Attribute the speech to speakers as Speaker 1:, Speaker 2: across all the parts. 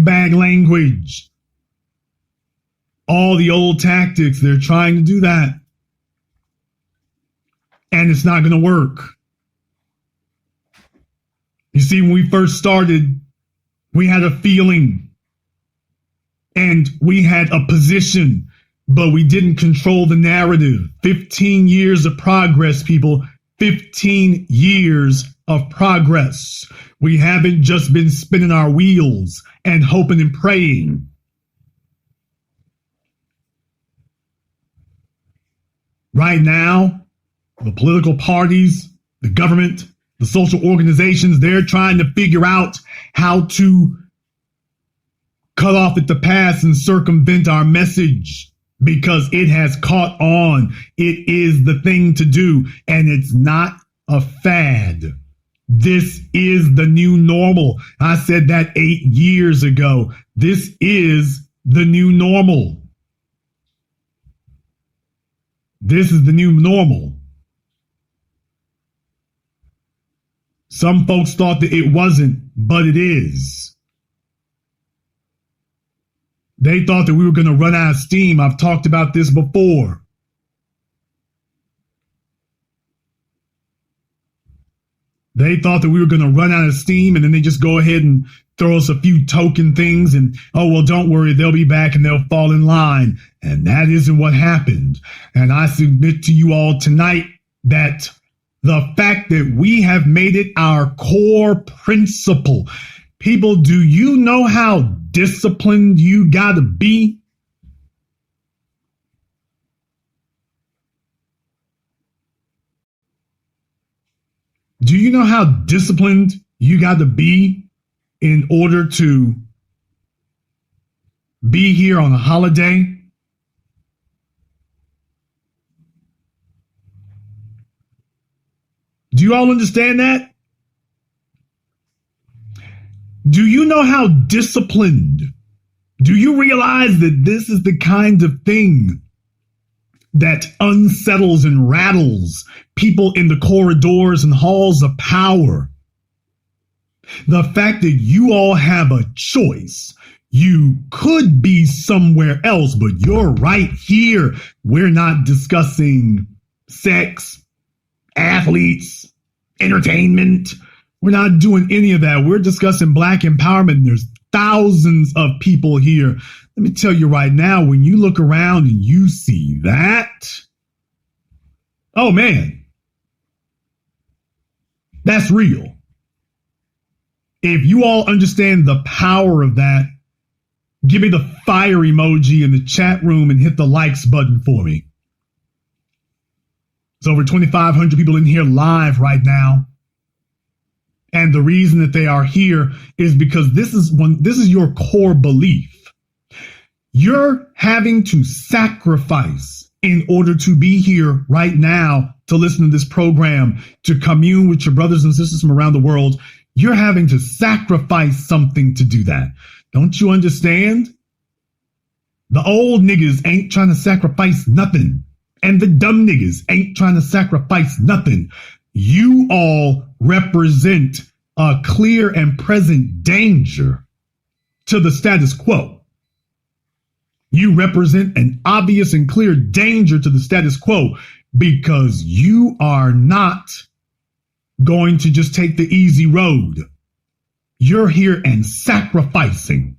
Speaker 1: big bag language. All the old tactics, they're trying to do that. And it's not going to work. You see, when we first started, we had a feeling and we had a position, but we didn't control the narrative. 15 years of progress, people. 15 years of progress. We haven't just been spinning our wheels and hoping and praying. Right now, the political parties, the government, the social organizations, they're trying to figure out how to cut off at the pass and circumvent our message because it has caught on. It is the thing to do, and it's not a fad. This is the new normal. I said that 8 years ago. This is the new normal. This is the new normal. Some folks thought that it wasn't, but it is. They thought that we were going to run out of steam. I've talked about this before. They thought that we were going to run out of steam, and then they just go ahead and throw us a few token things and, oh, well, don't worry, they'll be back and they'll fall in line. And that isn't what happened. And I submit to you all tonight that the fact that we have made it our core principle. People, do you know how disciplined you got to be? Do you know how disciplined you got to be in order to be here on a holiday? Do you all understand that? Do you know how disciplined? Do you realize that this is the kind of thing that unsettles and rattles people in the corridors and halls of power? The fact that you all have a choice. You could be somewhere else, but you're right here. We're not discussing sex, athletes, entertainment. We're not doing any of that. We're discussing Black empowerment. And there's thousands of people here. Let me tell you right now, when you look around and you see that, oh man, that's real. If you all understand the power of that, give me the fire emoji in the chat room and hit the likes button for me. There's over 2,500 people in here live right now. And the reason that they are here is because this is your core belief. You're having to sacrifice in order to be here right now to listen to this program, to commune with your brothers and sisters from around the world. You're having to sacrifice something to do that. Don't you understand? The old niggas ain't trying to sacrifice nothing. And the dumb niggas ain't trying to sacrifice nothing. You all represent a clear and present danger to the status quo. You represent an obvious and clear danger to the status quo because you are not going to just take the easy road. You're here and sacrificing.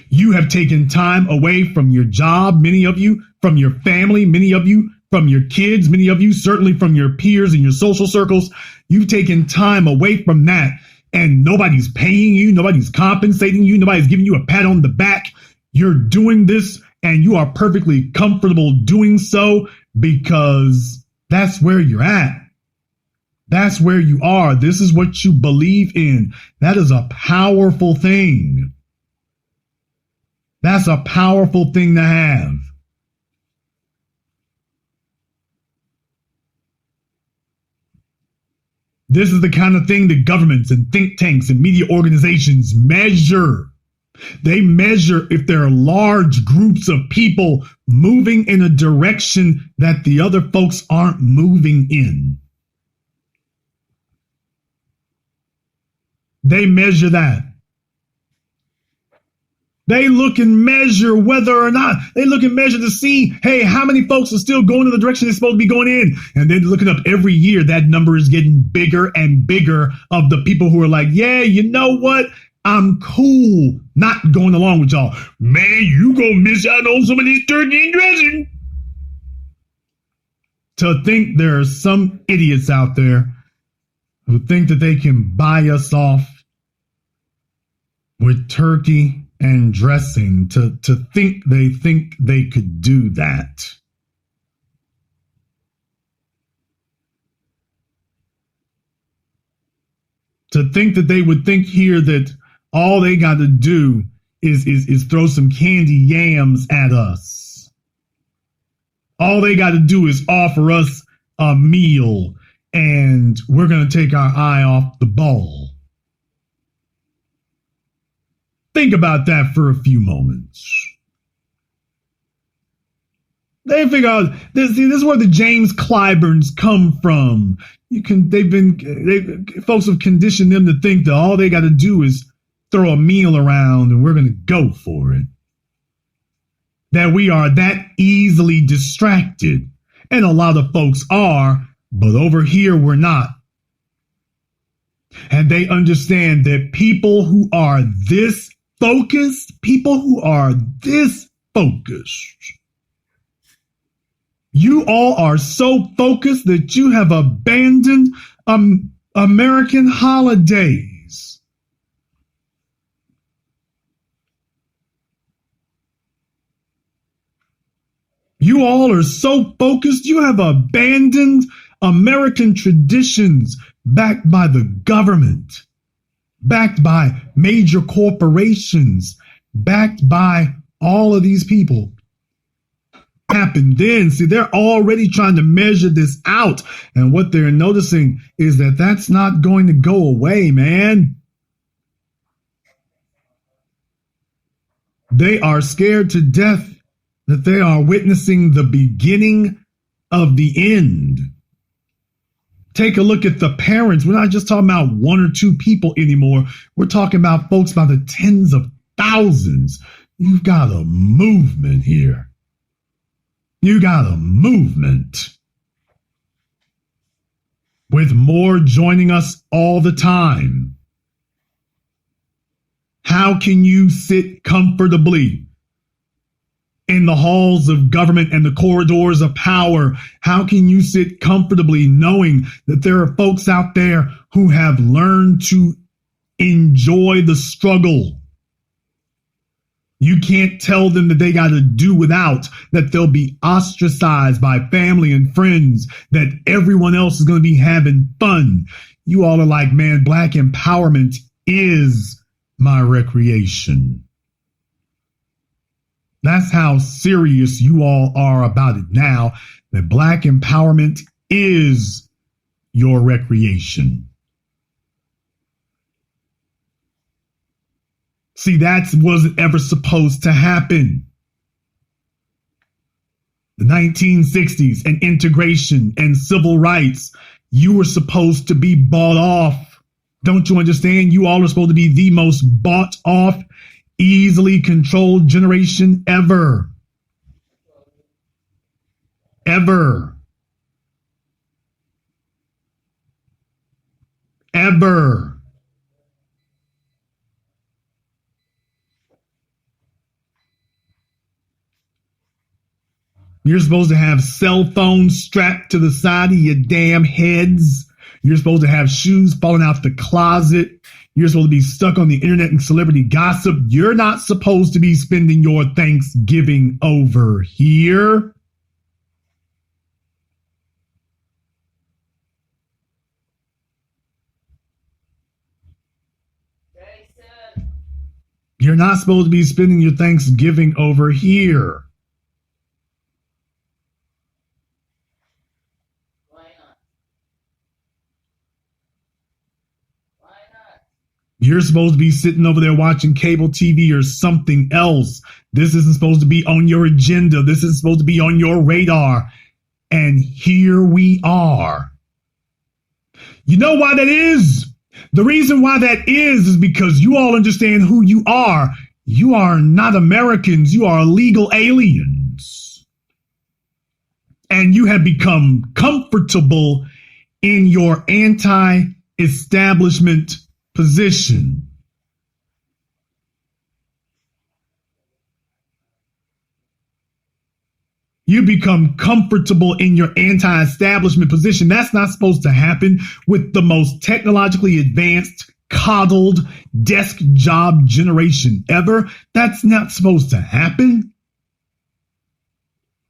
Speaker 1: You have taken time away from your job, many of you, from your family, many of you, from your kids, many of you, certainly from your peers and your social circles. You've taken time away from that, and nobody's paying you, nobody's compensating you, nobody's giving you a pat on the back. You're doing this, and you are perfectly comfortable doing so because that's where you're at. That's where you are. This is what you believe in. That is a powerful thing. That's a powerful thing to have. This is the kind of thing that governments and think tanks and media organizations measure. They measure if there are large groups of people moving in a direction that the other folks aren't moving in. They measure that. They look and measure whether or not they look and measure to see, hey, how many folks are still going in the direction they're supposed to be going in. And then looking up every year, that number is getting bigger and bigger of the people who are like, yeah, you know what? I'm cool not going along with y'all. Man, you gonna miss out on some of this turkey and dressing. To think there are some idiots out there who think that they can buy us off with turkey and dressing, to think they could do that. To think that they would think here that all they got to do is throw some candy yams at us. All they got to do is offer us a meal and we're going to take our eye off the ball. Think about that for a few moments. They figure out this is where the James Clyburns come from. Folks have conditioned them to think that all they got to do is throw a meal around and we're going to go for it. That we are that easily distracted. And a lot of folks are, but over here we're not. And they understand that people who are this focused, you all are so focused that you have abandoned American holidays. You all are so focused, you have abandoned American traditions backed by the government, backed by major corporations, backed by all of these people. Happened then. See, they're already trying to measure this out. And what they're noticing is that that's not going to go away, man. They are scared to death that they are witnessing the beginning of the end. Take a look at the parents. We're not just talking about one or two people anymore. We're talking about folks by the tens of thousands. You've got a movement here. You got a movement with more joining us all the time. How can you sit comfortably in the halls of government and the corridors of power? How can you sit comfortably knowing that there are folks out there who have learned to enjoy the struggle? You can't tell them that they got to do without, that they'll be ostracized by family and friends, that everyone else is going to be having fun. You all are like, man, Black empowerment is my recreation. That's how serious you all are about it now, that Black empowerment is your recreation. See, that wasn't ever supposed to happen. The 1960s and integration and civil rights, you were supposed to be bought off. Don't you understand? You all are supposed to be the most bought off, easily controlled generation ever. Ever. Ever. You're supposed to have cell phones strapped to the side of your damn heads. You're supposed to have shoes falling out the closet. You're supposed to be stuck on the internet and celebrity gossip. You're not supposed to be spending your Thanksgiving over here. You're not supposed to be spending your Thanksgiving over here. You're supposed to be sitting over there watching cable TV or something else. This isn't supposed to be on your agenda. This isn't supposed to be on your radar. And here we are. You know why that is? The reason why that is because you all understand who you are. You are not Americans. You are illegal aliens. And you have become comfortable in your anti-establishment position. You become comfortable in your anti-establishment position. That's not supposed to happen with the most technologically advanced, coddled desk job generation ever. That's not supposed to happen.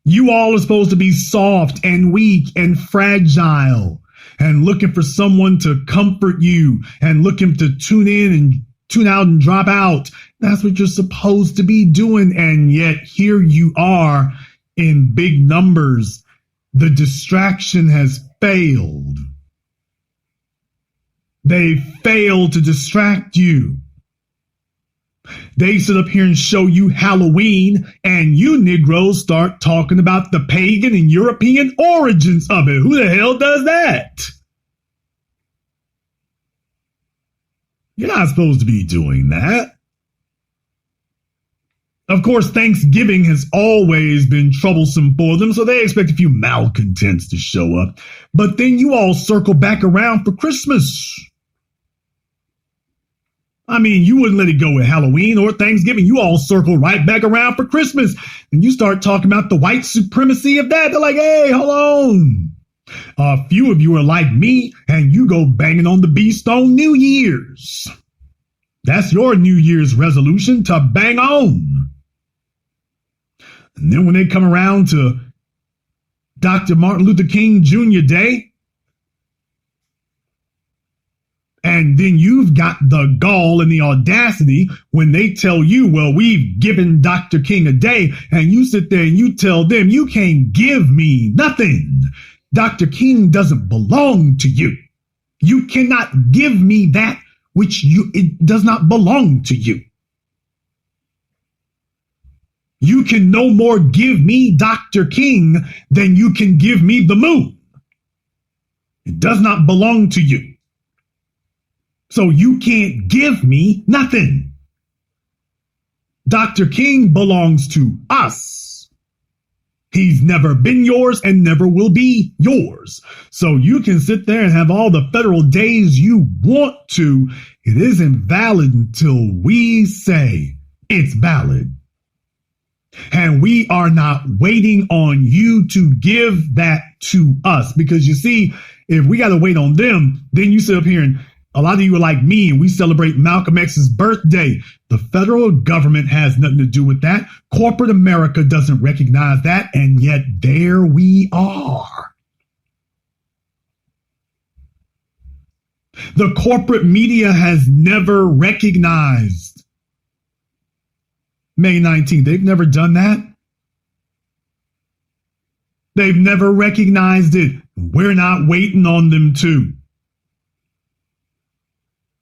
Speaker 1: You all are supposed to be soft and weak and fragile and looking for someone to comfort you and looking to tune in and tune out and drop out. That's what you're supposed to be doing. And yet here you are in big numbers. The distraction has failed. They failed to distract you. They sit up here and show you Halloween, and you Negroes start talking about the pagan and European origins of it. Who the hell does that? You're not supposed to be doing that. Of course, Thanksgiving has always been troublesome for them, so they expect a few malcontents to show up. But then you all circle back around for Christmas. I mean, you wouldn't let it go with Halloween or Thanksgiving. You all circle right back around for Christmas. And you start talking about the white supremacy of that. They're like, hey, hold on. A few of you are like me, and you go banging on the beast on New Year's. That's your New Year's resolution, to bang on. And then when they come around to Dr. Martin Luther King Jr. Day, and then you've got the gall and the audacity when they tell you, well, we've given Dr. King a day, and you sit there and you tell them, you can't give me nothing. Dr. King doesn't belong to you. You cannot give me that which it does not belong to you. You can no more give me Dr. King than you can give me the moon. It does not belong to you. So you can't give me nothing. Dr. King belongs to us. He's never been yours and never will be yours. So you can sit there and have all the federal days you want to. It isn't valid until we say it's valid. And we are not waiting on you to give that to us. Because you see, if we got to wait on them, then you sit up here and a lot of you are like me and we celebrate Malcolm X's birthday. The federal government has nothing to do with that. Corporate America doesn't recognize that. And yet there we are. The corporate media has never recognized May 19th. They've never done that. They've never recognized it. We're not waiting on them to.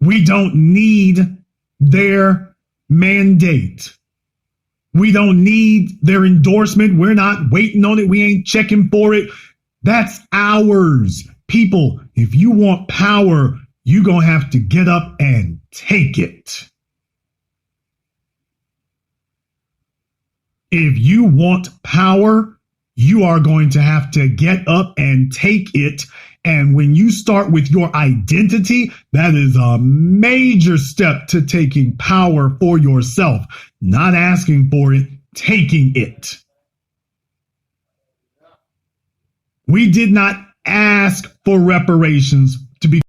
Speaker 1: We don't need their mandate. We don't need their endorsement. We're not waiting on it. We ain't checking for it. That's ours. People, if you want power, you're going to have to get up and take it. If you want power, you are going to have to get up and take it. And when you start with your identity, that is a major step to taking power for yourself. Not asking for it, taking it. We did not ask for reparations to be